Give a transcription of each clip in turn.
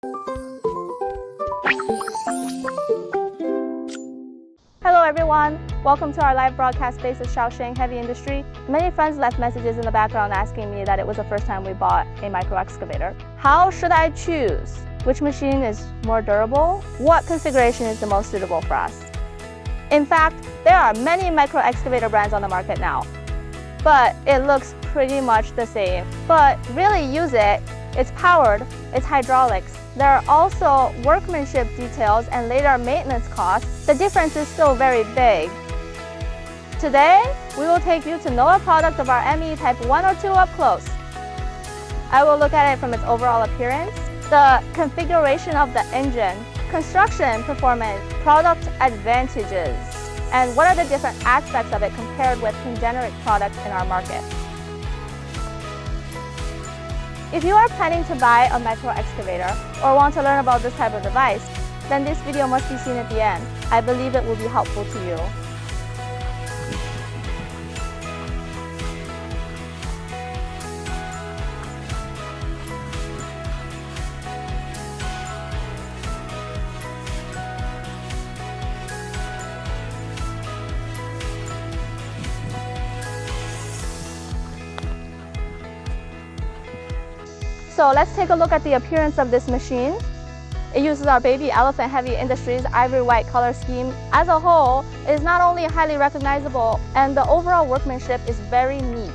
Hello everyone, welcome to our live broadcast based at Shaoxing Heavy Industry. Many friends left messages in the background asking me that it was the first time we bought a micro excavator. How should I choose? Which machine is more durable? What configuration is the most suitable for us? In fact, there are many micro excavator brands on the market now, but it looks pretty much the same. But really use it, it's powered, it's hydraulics. There are also workmanship details and later maintenance costs. The difference is still very big. Today, we will take you to know a product of our ME Type 1 or 2 up close. I will look at it from its overall appearance, the configuration of the engine, construction performance, product advantages, and what are the different aspects of it compared with generic products in our market. If you are planning to buy a micro excavator or want to learn about this type of device, then this video must be seen at the end. I believe it will be helpful to you. So let's take a look at the appearance of this machine. It uses our baby Elephant Heavy Industries ivory white color scheme. As a whole, it is not only highly recognizable, and the overall workmanship is very neat.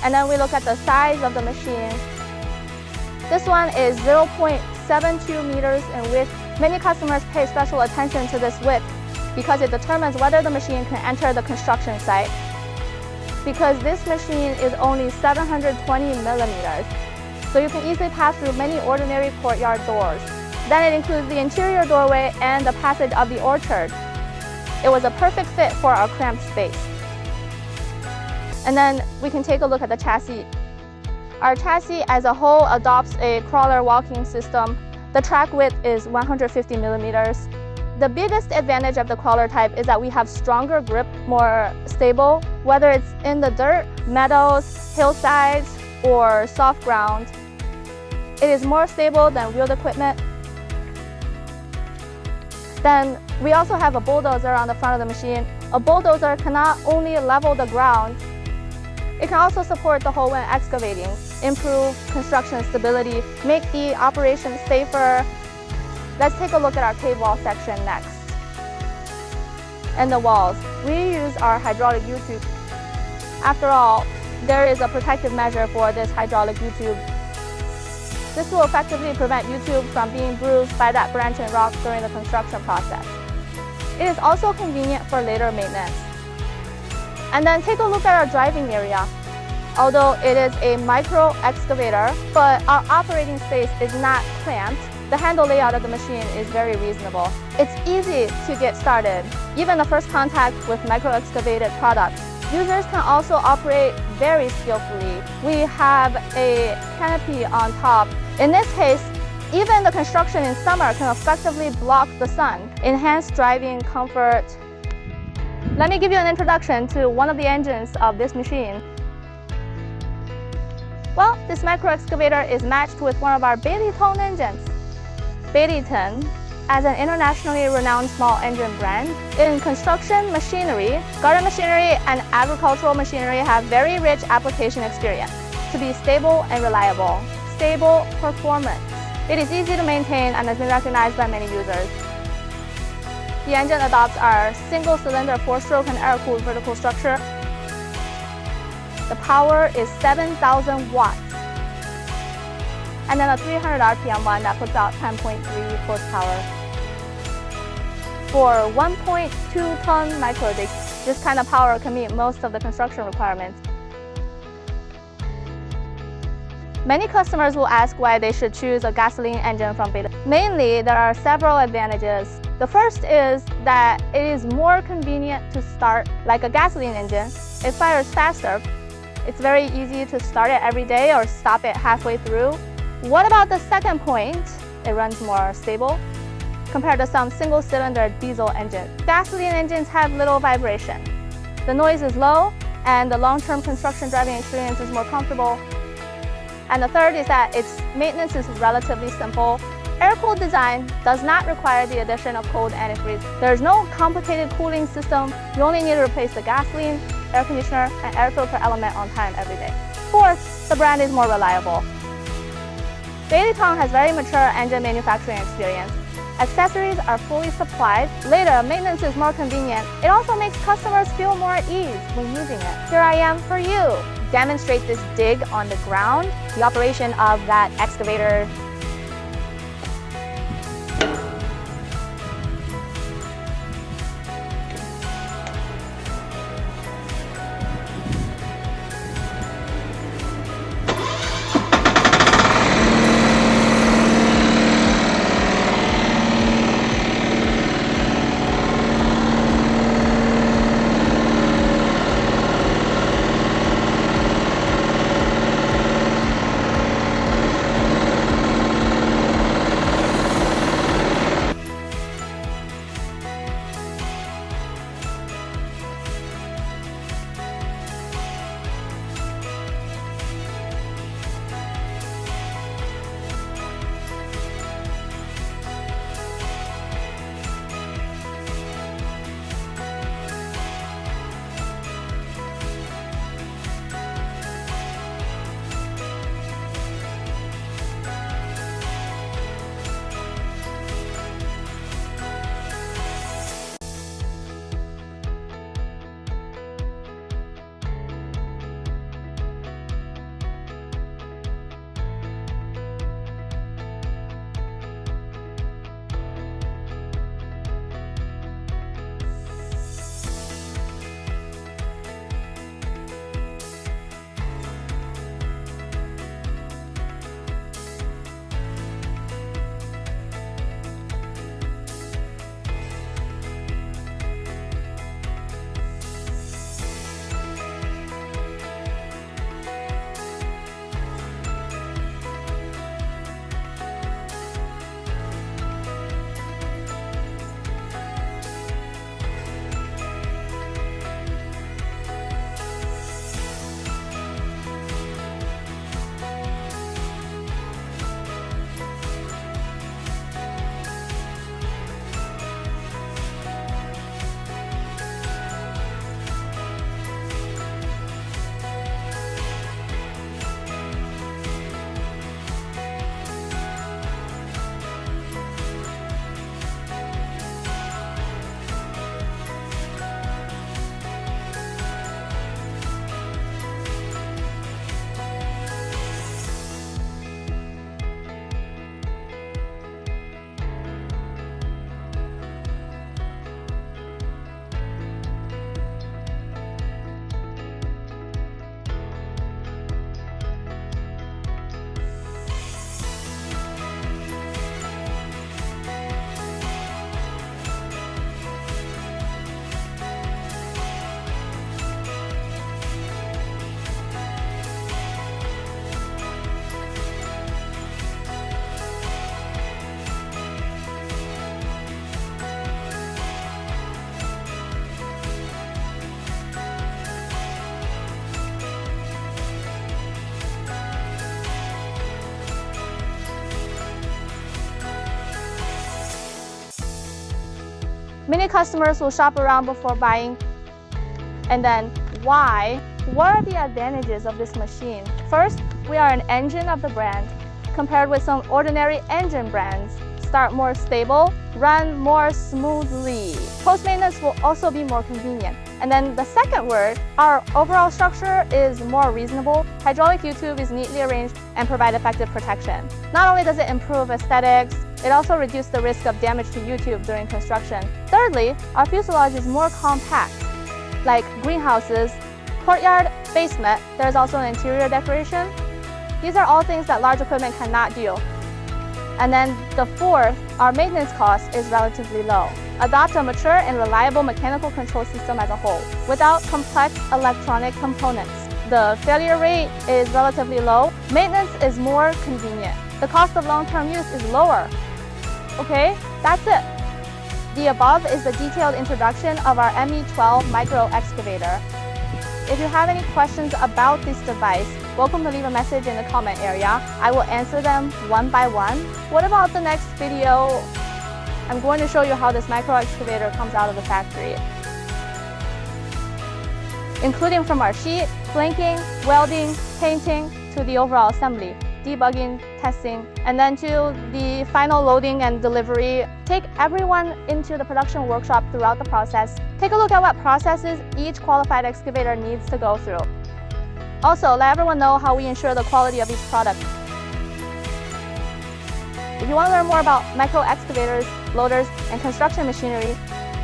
And then we look at the size of the machine. This one is 0.72 meters in width. Many customers pay special attention to this width because it determines whether the machine can enter the construction site. Because this machine is only 720 millimeters. So you can easily pass through many ordinary courtyard doors. Then it includes the interior doorway and the passage of the orchard. It was a perfect fit for our cramped space. And then we can take a look at the chassis. Our chassis as a whole adopts a crawler walking system. The track width is 150 millimeters. The biggest advantage of the crawler type is that we have stronger grip, more stable, whether it's in the dirt, meadows, hillsides, or soft ground. It is more stable than wheeled equipment. Then we also have a bulldozer on the front of the machine. A bulldozer can not only level the ground, it can also support the hoe when excavating, improve construction stability, make the operation safer. Let's take a look at our cave wall section next. And the walls. We use our hydraulic U-tube. After all, there is a protective measure for this hydraulic U-tube. This will effectively prevent U-tube from being bruised by that branch and rock during the construction process. It is also convenient for later maintenance. And then take a look at our driving area. Although it is a micro excavator, but our operating space is not cramped, the handle layout of the machine is very reasonable. It's easy to get started, even the first contact with micro excavated products. Users can also operate very skillfully. We have a canopy on top. In this case, even the construction in summer can effectively block the sun, enhance driving comfort. Let me give you an introduction to one of the engines of this machine. Well, this micro excavator is matched with one of our Bailey-Tone engines. Bailey-Tone, as an internationally renowned small engine brand, in construction machinery, garden machinery, and agricultural machinery have very rich application experience to be stable and reliable. Stable performance. It is easy to maintain and has been recognized by many users. The engine adopts our single-cylinder 4-stroke and air-cooled vertical structure. The power is 7,000 watts. And then a 300 RPM one that puts out 10.3 horsepower. For 1.2-ton micro digs, this kind of power can meet most of the construction requirements. Many customers will ask why they should choose a gasoline engine from Bailey. Mainly, there are several advantages. The first is that it is more convenient to start. Like a gasoline engine, it fires faster. It's very easy to start it every day or stop it halfway through. What about the second point? It runs more stable compared to some single-cylinder diesel engines. Gasoline engines have little vibration. The noise is low, and the long-term construction driving experience is more comfortable. And the third is that its maintenance is relatively simple. Air-cooled design does not require the addition of cold antifreeze. There is no complicated cooling system. You only need to replace the gasoline, air conditioner, and air filter element on time every day. Fourth, the brand is more reliable. Tong has very mature engine manufacturing experience. Accessories are fully supplied. Later, maintenance is more convenient. It also makes customers feel more at ease when using it. Here I am for you. Demonstrate this dig on the ground, the operation of that excavator. Many customers will shop around before buying. And then why? What are the advantages of this machine? First, we are an engine of the brand. Compared with some ordinary engine brands, start more stable, run more smoothly. Post-maintenance will also be more convenient. And then the second word, our overall structure is more reasonable. Hydraulic U-tube is neatly arranged and provide effective protection. Not only does it improve aesthetics, it also reduces the risk of damage to U-tube during construction. Thirdly, our fuselage is more compact. Like greenhouses, courtyard, basement, there's also an interior decoration. These are all things that large equipment cannot do. And then the fourth, our maintenance cost is relatively low. Adopt a mature and reliable mechanical control system as a whole, without complex electronic components. The failure rate is relatively low. Maintenance is more convenient. The cost of long-term use is lower. Okay, that's it. The above is the detailed introduction of our ME12 micro excavator. If you have any questions about this device, welcome to leave a message in the comment area. I will answer them one by one. What about the next video? I'm going to show you how this micro excavator comes out of the factory, including from our sheet, blanking, welding, painting, to the overall assembly, debugging, testing, and then to the final loading and delivery. Take everyone into the production workshop throughout the process. Take a look at what processes each qualified excavator needs to go through. Also, let everyone know how we ensure the quality of each product. If you want to learn more about micro excavators, loaders, and construction machinery,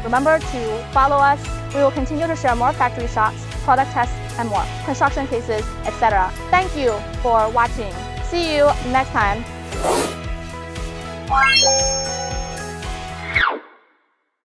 remember to follow us. We will continue to share more factory shots, product tests, and more, construction cases, etc. Thank you for watching. See you next time.